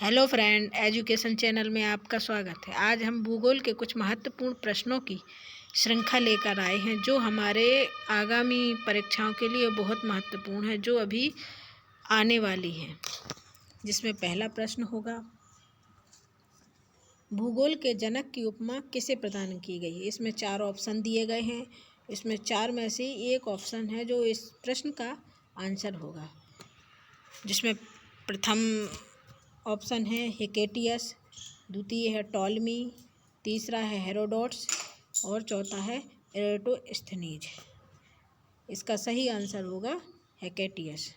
Hello friend, education channel में आपका स्वागत है। आज हम भूगोल के कुछ महत्वपूर्ण प्रश्नों की श्रृंखला लेकर आए हैं जो हमारे आगामी परीक्षाओं के लिए बहुत महत्वपूर्ण है, जो अभी आने वाली हैं। जिसमें पहला प्रश्न होगा, भूगोल के जनक की उपमा किसे प्रदान की गई है। इसमें 4 ऑप्शन दिए गए हैं। इसमें 4 में से एक ऑप्शन है जो इस प्रश्न का आंसर होगा। जिसमें प्रथम ऑप्शन है हिकेटियस, द्वितीय है टॉलमी, तीसरा है हेरोडोट्स और चौथा है एराटोस्थेनीज। इसका सही आंसर होगा हिकेटियस।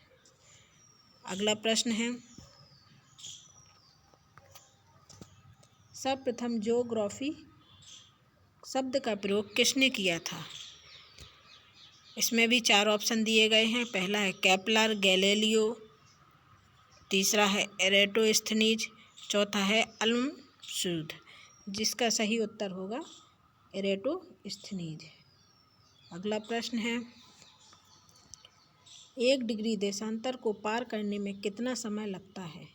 अगला प्रश्न है, सर्वप्रथम ज्योग्राफी शब्द का प्रयोग किसने किया था। इसमें भी 4 ऑप्शन दिए गए हैं। पहला है केपलर, गैलीलियो, तीसरा है एराटोस्थेनीज, चौथा है अल्मशूद। जिसका सही उत्तर होगा एराटोस्थेनीज। अगला प्रश्न है, 1 डिग्री देशांतर को पार करने में कितना समय लगता है।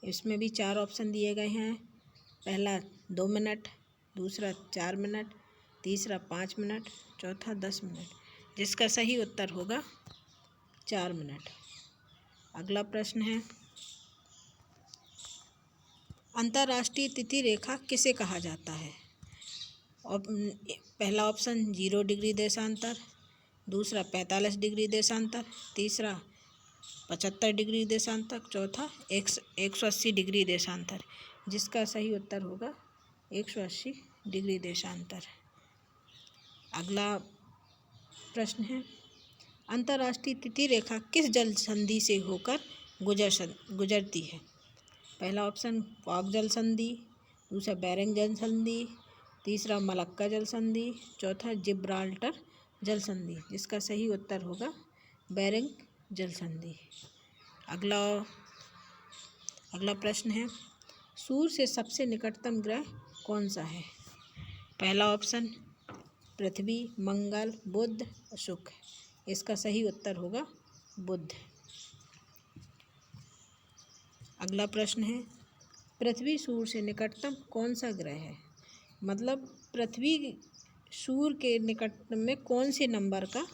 इसमें भी 4 ऑप्शन दिए गए हैं। पहला 2 मिनट, दूसरा 4 मिनट, तीसरा 5 मिनट, चौथा 10 मिनट। जिसका सही उत्तर होगा 4 मिनट। अगला प्रश्न है, अंतर्राष्ट्रीय तिथि रेखा किसे कहा जाता है। और पहला ऑप्शन 0 डिग्री देशांतर, दूसरा 45 डिग्री देशांतर, तीसरा 75 डिग्री देशांतर, चौथा 180 डिग्री देशांतर। जिसका सही उत्तर होगा 180 डिग्री देशांतर। अगला प्रश्न है, अंतर्राष्ट्रीय तिथि रेखा किस जल संधि से होकर गुजरती है। पहला ऑप्शन पॉक जल संधि, दूसरा बेरिंग जल संधि, तीसरा मलक्का जल संधि, चौथा जिब्राल्टर जल संधि। जिसका सही उत्तर होगा बेरिंग जल संधि। अगला प्रश्न है, सूर्य से सबसे निकटतम ग्रह कौन सा है। पहला ऑप्शन पृथ्वी, मंगल, बुध, शुक्र। इसका सही उत्तर होगा बुध। अगला प्रश्न है, पृथ्वी सूर्य से निकटतम कौन सा ग्रह है। मतलब पृथ्वी सूर्य के निकट में कौन से नंबर का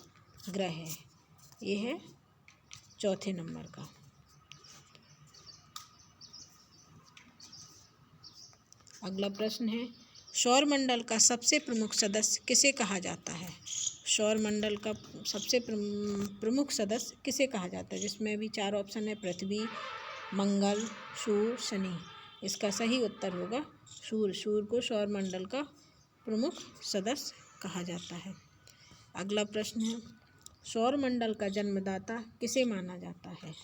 ग्रह है। ये है चौथे नंबर का। अगला प्रश्न है, सौरमंडल का सबसे प्रमुख सदस्य किसे कहा जाता है। सौरमंडल का सबसे प्रमुख सदस्य किसे कहा जाता है। जिसमें भी 4 ऑप्शन है, पृथ्वी, मंगल, सूर्य, शनि। इसका सही उत्तर होगा सूर्य। सूर्य को सौरमंडल का प्रमुख सदस्य कहा जाता है। अगला प्रश्न है, सौरमंडल का जन्मदाता किसे माना जाता है।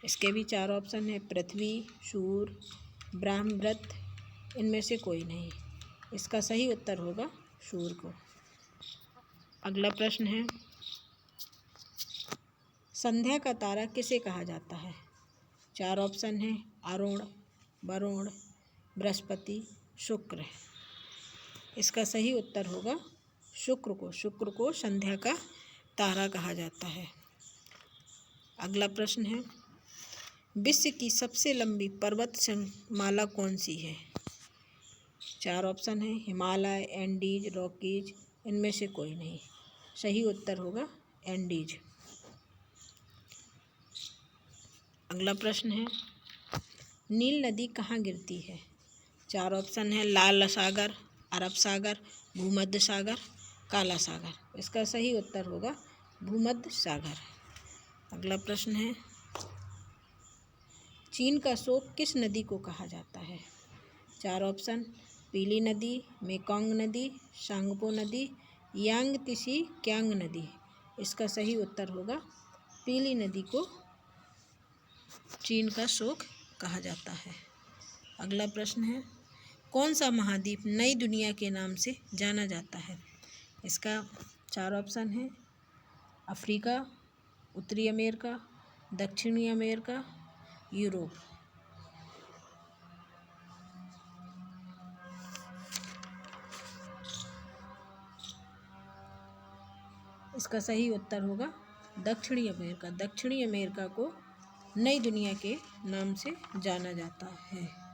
इसके भी 4 ऑप्शन है, पृथ्वी, सूर्य, बृहस्पति, इनमें से कोई नहीं। इसका सही उत्तर होगा सूर्य को। अगला प्रश्न है, संध्या का तारा किसे कहा जाता है। 4 ऑप्शन है, अरुण, वरुण, बृहस्पति, शुक्र। इसका सही उत्तर होगा शुक्र को। शुक्र को संध्या का तारा कहा जाता है। अगला प्रश्न है, विश्व की सबसे लंबी पर्वत श्रृंखला कौन सी है। 4 ऑप्शन है, हिमालय, एंडीज, रॉकीज, इनमें से कोई नहीं। सही उत्तर होगा एंडीज। अगला प्रश्न है, नील नदी कहाँ गिरती है। 4 ऑप्शन है, लाल सागर, अरब सागर, भूमध्य सागर, काला सागर। इसका सही उत्तर होगा भूमध्य सागर। अगला प्रश्न है, चीन का शोक किस नदी को कहा जाता है। 4 ऑप्शन, पीली नदी, मेकोंग नदी, सांगपो नदी, यांगत्से कियांग नदी। इसका सही उत्तर होगा पीली नदी को चीन का शोक कहा जाता है। अगला प्रश्न है, कौन सा महाद्वीप नई दुनिया के नाम से जाना जाता है। इसका 4 ऑप्शन है, अफ्रीका, उत्तरी अमेरिका, दक्षिणी अमेरिका, यूरोप। इसका सही उत्तर होगा दक्षिणी अमेरिका। दक्षिणी अमेरिका को नई दुनिया के नाम से जाना जाता है।